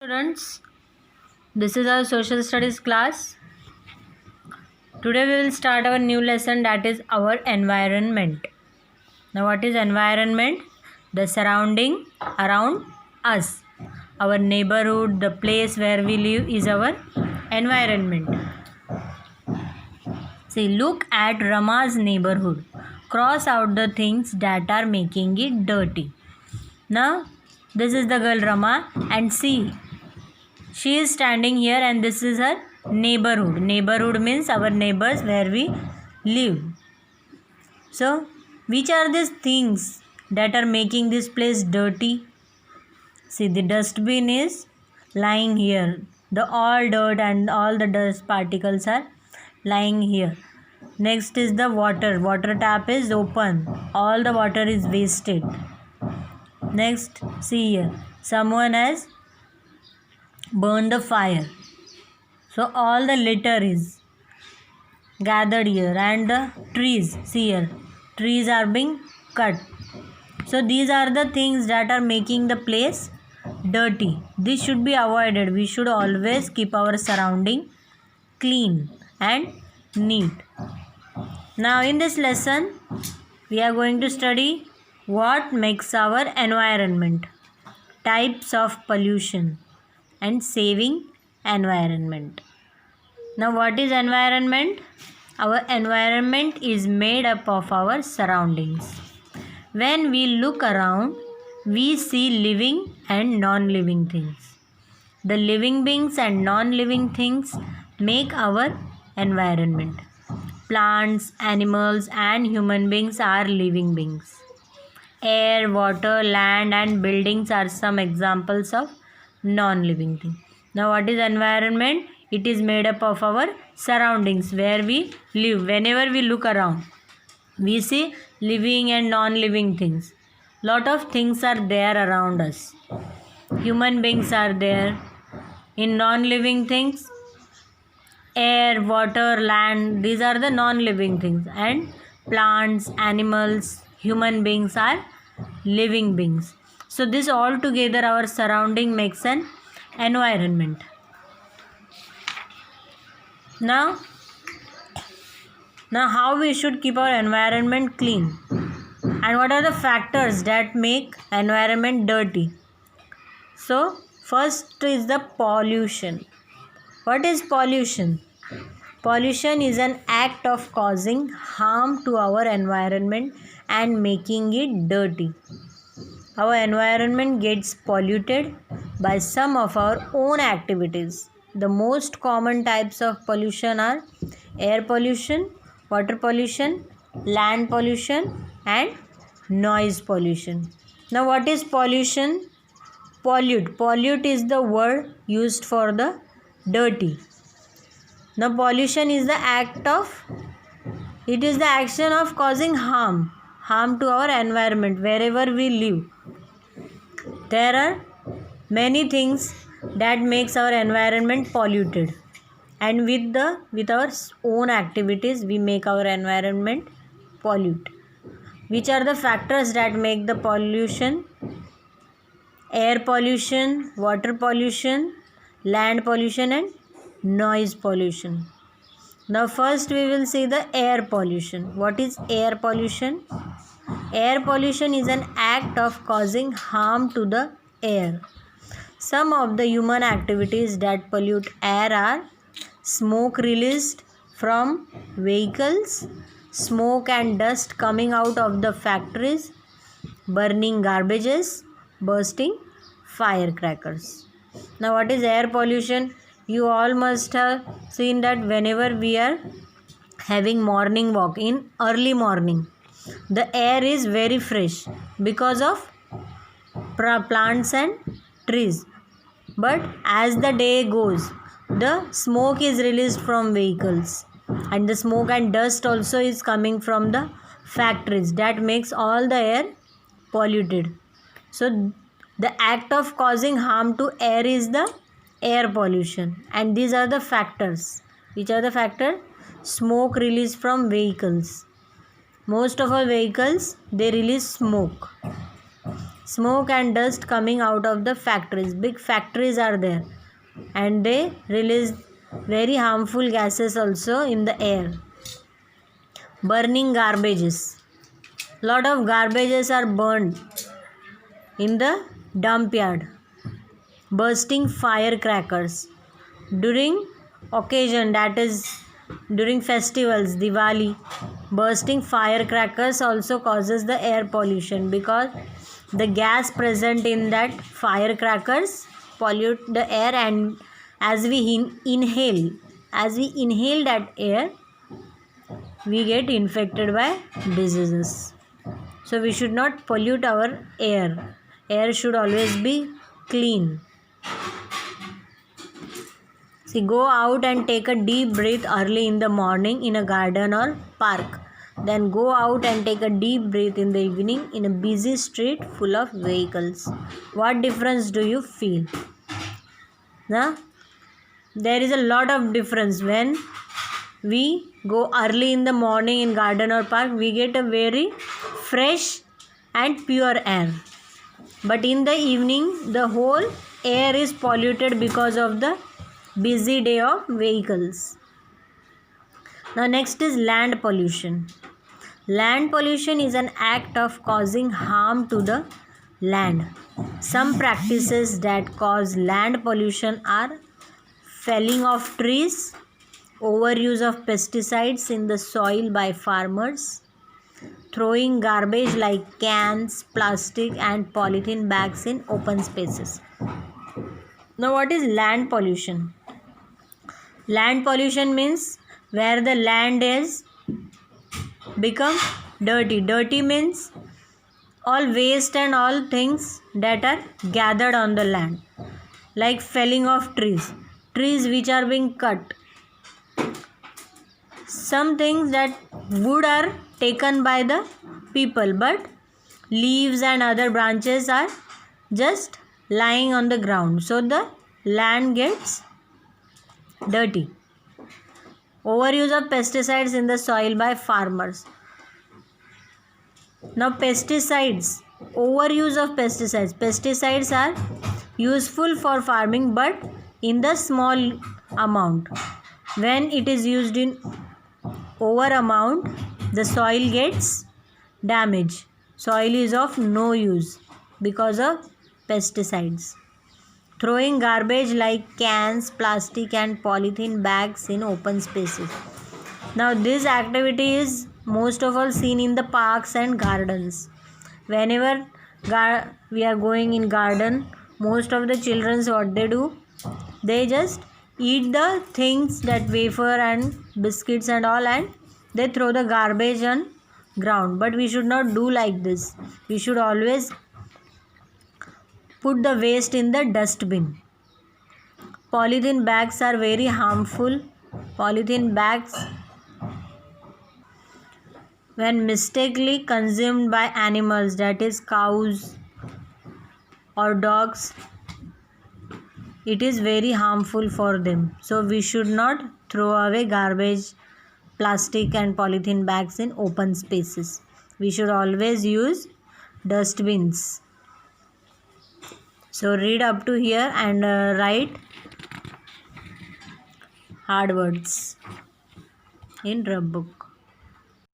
Students, this is our social studies class. Today we will start our new lesson, that is our environment. Now what is environment? The surrounding around us. Our neighborhood, the place where we live is our environment. See, look at Rama's neighborhood. Cross out the things that are making it dirty. Now this is the girl Rama, and see, she is standing here and this is her neighborhood. Neighborhood means our neighbors where we live. So, which are these things that are making this place dirty? See, the dustbin is lying here. The all dirt and all the dust particles are lying here. Next is the water. Water tap is open. All the water is wasted. Next, see here. Someone has burn the fire, so all the litter is gathered here, and the trees, see here, trees are being cut. So these are the things that are making the place dirty. This should be avoided. We should always keep our surrounding clean and neat. Now in this lesson we are going to study what makes our environment, types of pollution, and saving environment. Now what is environment? Our environment is made up of our surroundings. When we look around, we see living and non-living things. The living beings and non-living things make our environment. Plants, animals, and human beings are living beings. Air, water, land, and buildings are some examples of non-living thing. Now what is environment? It is made up of our surroundings where we live. Whenever we look around, we see living and non-living things. Lot of things are there around us. Human beings are there. In non-living things, air, water, land, these are the non-living things, and plants, animals, human beings are living beings. So this all together, our surrounding makes an environment. Now how we should keep our environment clean, and what are the factors that make environment dirty? So first is the pollution. What is pollution? Pollution is an act of causing harm to our environment and making it dirty. Our environment gets polluted by some of our own activities. The most common types of pollution are air pollution, water pollution, land pollution, and noise pollution. Now what is pollution? Pollute. Pollute is the word used for the dirty. Now pollution is the action of causing harm to our environment wherever we live. There are many things that makes our environment polluted, and with our own activities we make our environment pollute. Which are the factors that make the pollution? Air pollution, water pollution, land pollution, and noise pollution. Now first we will see the air pollution. What is air pollution? Air pollution is an act of causing harm to the air. Some of the human activities that pollute air are smoke released from vehicles, smoke and dust coming out of the factories, burning garbages, bursting firecrackers. Now what is air pollution? You all must have seen that whenever we are having morning walk in early morning, the air is very fresh because of plants and trees. But as the day goes, the smoke is released from vehicles, and the smoke and dust also is coming from the factories. That makes all the air polluted. So the act of causing harm to air is the air pollution, and these are the factors. Which are the factors? Smoke released from vehicles. Most of our vehicles, they release smoke. smoke and dust coming out of the factories. Big factories are there and they release very harmful gases also in the air. Burning garbages. Lot of garbages are burned in the dump yard. Bursting firecrackers. During occasion, that is during festivals, Diwali, bursting firecrackers also causes the air pollution because the gas present in that firecrackers pollute the air, and as we inhale that air, we get infected by diseases. So we should not pollute our air. Air should always be clean. See, go out and take a deep breath early in the morning in a garden or park. Then go out and take a deep breath in the evening in a busy street full of vehicles. What difference do you feel? Now, there is a lot of difference. When we go early in the morning in garden or park, we get a very fresh and pure air. But in the evening, the whole air is polluted because of the busy day of vehicles. Now next is land pollution. Land pollution is an act of causing harm to the land. Some practices that cause land pollution are felling of trees, overuse of pesticides in the soil by farmers, throwing garbage like cans, plastic and polythene bags in open spaces. Now what is land pollution? Land pollution means where the land is become dirty. Dirty means all waste and all things that are gathered on the land, like felling of trees which are being cut. Some things that wood are taken by the people, but leaves and other branches are just lying on the ground, so the land gets dirty. Overuse of pesticides in the soil by farmers. Now pesticides, overuse of pesticides. Pesticides are useful for farming but in the small amount. When it is used in over amount, the soil gets damaged. Soil is of no use because of pesticides. Throwing garbage like cans, plastic and polythene bags in open spaces. Now this activity is most of all seen in the parks and gardens. Whenever we are going in garden, most of the children, what they do, they just eat the things, that wafer and biscuits and all, and they throw the garbage on ground. But we should not do like this. We should always put the waste in the dustbin. Polythene bags are very harmful. Polythene bags, when mistakenly consumed by animals, that is cows or dogs, it is very harmful for them. So we should not throw away garbage, plastic and polythene bags in open spaces. We should always use dustbins. So read up to here and write hard words in rub book.